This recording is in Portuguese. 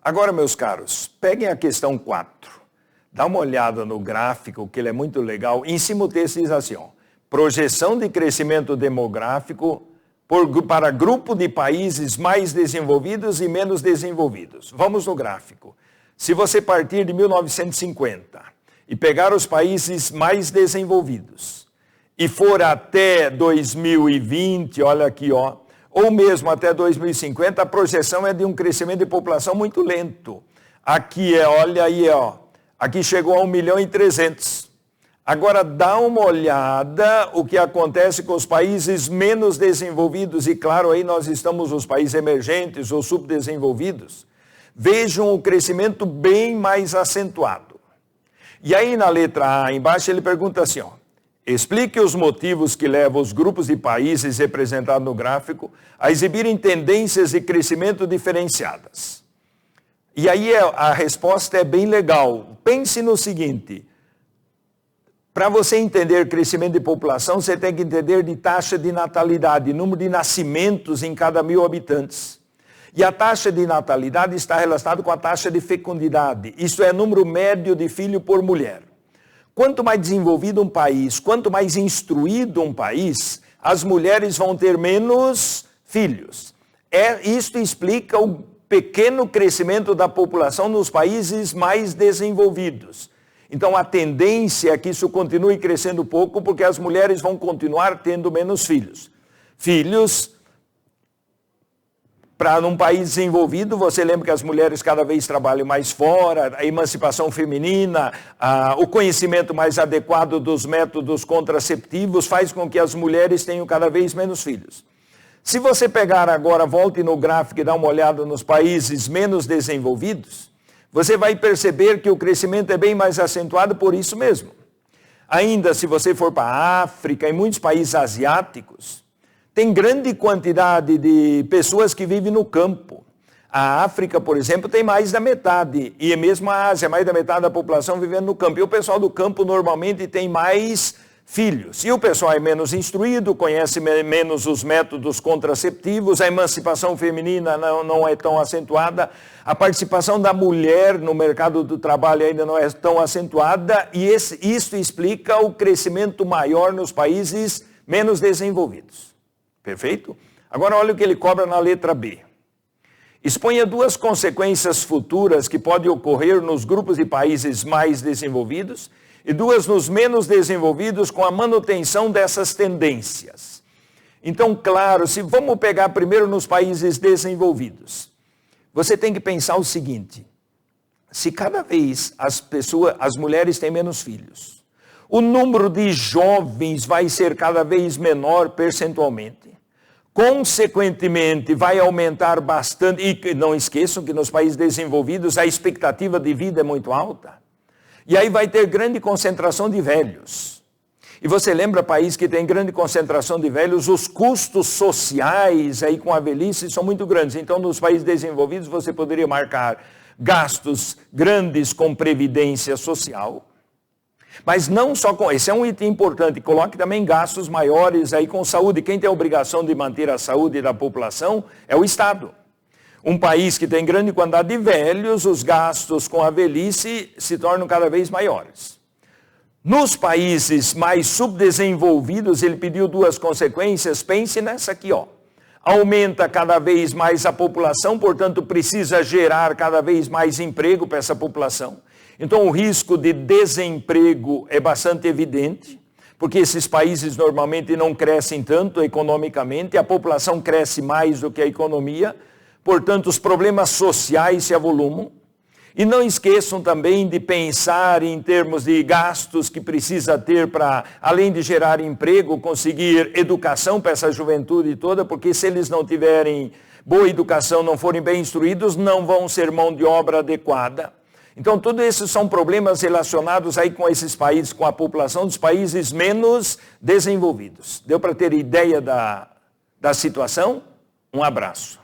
Agora, meus caros, peguem a questão 4. Dá uma olhada no gráfico, que ele é muito legal. Em cima o texto diz assim, ó, projeção de crescimento demográfico para grupo de países mais desenvolvidos e menos desenvolvidos. Vamos no gráfico. Se você partir de 1950 e pegar os países mais desenvolvidos e for até 2020, olha aqui, ó, ou mesmo até 2050, a projeção é de um crescimento de população muito lento. Aqui olha aí, ó, aqui chegou a 1.300.000. Agora dá uma olhada o que acontece com os países menos desenvolvidos, e claro, aí nós estamos nos países emergentes ou subdesenvolvidos. Vejam o crescimento bem mais acentuado. E aí na letra A, embaixo, ele pergunta assim, ó, explique os motivos que levam os grupos de países representados no gráfico a exibirem tendências de crescimento diferenciadas. E aí a resposta é bem legal. Pense no seguinte, para você entender crescimento de população, você tem que entender de taxa de natalidade, número de nascimentos em cada 1.000 habitantes. E a taxa de natalidade está relacionada com a taxa de fecundidade, isto é, número médio de filho por mulher. Quanto mais desenvolvido um país, quanto mais instruído um país, as mulheres vão ter menos filhos. Isto explica o pequeno crescimento da população nos países mais desenvolvidos. Então a tendência é que isso continue crescendo pouco, porque as mulheres vão continuar tendo menos filhos. Filhos, para num país desenvolvido, você lembra que as mulheres cada vez trabalham mais fora, a emancipação feminina, o conhecimento mais adequado dos métodos contraceptivos faz com que as mulheres tenham cada vez menos filhos. Se você pegar agora, volte no gráfico e dá uma olhada nos países menos desenvolvidos, você vai perceber que o crescimento é bem mais acentuado por isso mesmo. Ainda, se você for para a África e muitos países asiáticos, tem grande quantidade de pessoas que vivem no campo. A África, por exemplo, tem mais da metade, e mesmo a Ásia, mais da metade da população vivendo no campo. E o pessoal do campo normalmente tem mais filhos. E o pessoal é menos instruído, conhece menos os métodos contraceptivos, a emancipação feminina não é tão acentuada, a participação da mulher no mercado do trabalho ainda não é tão acentuada, e isso explica o crescimento maior nos países menos desenvolvidos. Perfeito? Agora olha o que ele cobra na letra B. Exponha duas consequências futuras que podem ocorrer nos grupos de países mais desenvolvidos e duas nos menos desenvolvidos com a manutenção dessas tendências. Então, claro, se vamos pegar primeiro nos países desenvolvidos, você tem que pensar o seguinte, se cada vez as mulheres têm menos filhos, o número de jovens vai ser cada vez menor percentualmente, consequentemente vai aumentar bastante, e não esqueçam que nos países desenvolvidos a expectativa de vida é muito alta, e aí vai ter grande concentração de velhos. E você lembra, país que tem grande concentração de velhos, os custos sociais aí com a velhice são muito grandes. Então, nos países desenvolvidos, você poderia marcar gastos grandes com previdência social. Mas não só com... Esse é um item importante. Coloque também gastos maiores aí com saúde. Quem tem a obrigação de manter a saúde da população é o Estado. Um país que tem grande quantidade de velhos, os gastos com a velhice se tornam cada vez maiores. Nos países mais subdesenvolvidos, ele pediu duas consequências, pense nessa aqui, ó. Aumenta cada vez mais a população, portanto precisa gerar cada vez mais emprego para essa população. Então o risco de desemprego é bastante evidente, porque esses países normalmente não crescem tanto economicamente, a população cresce mais do que a economia, portanto os problemas sociais se avolumam. E não esqueçam também de pensar em termos de gastos que precisa ter para, além de gerar emprego, conseguir educação para essa juventude toda, porque se eles não tiverem boa educação, não forem bem instruídos, não vão ser mão de obra adequada. Então, tudo isso são problemas relacionados aí com esses países, com a população dos países menos desenvolvidos. Deu para ter ideia da situação? Um abraço.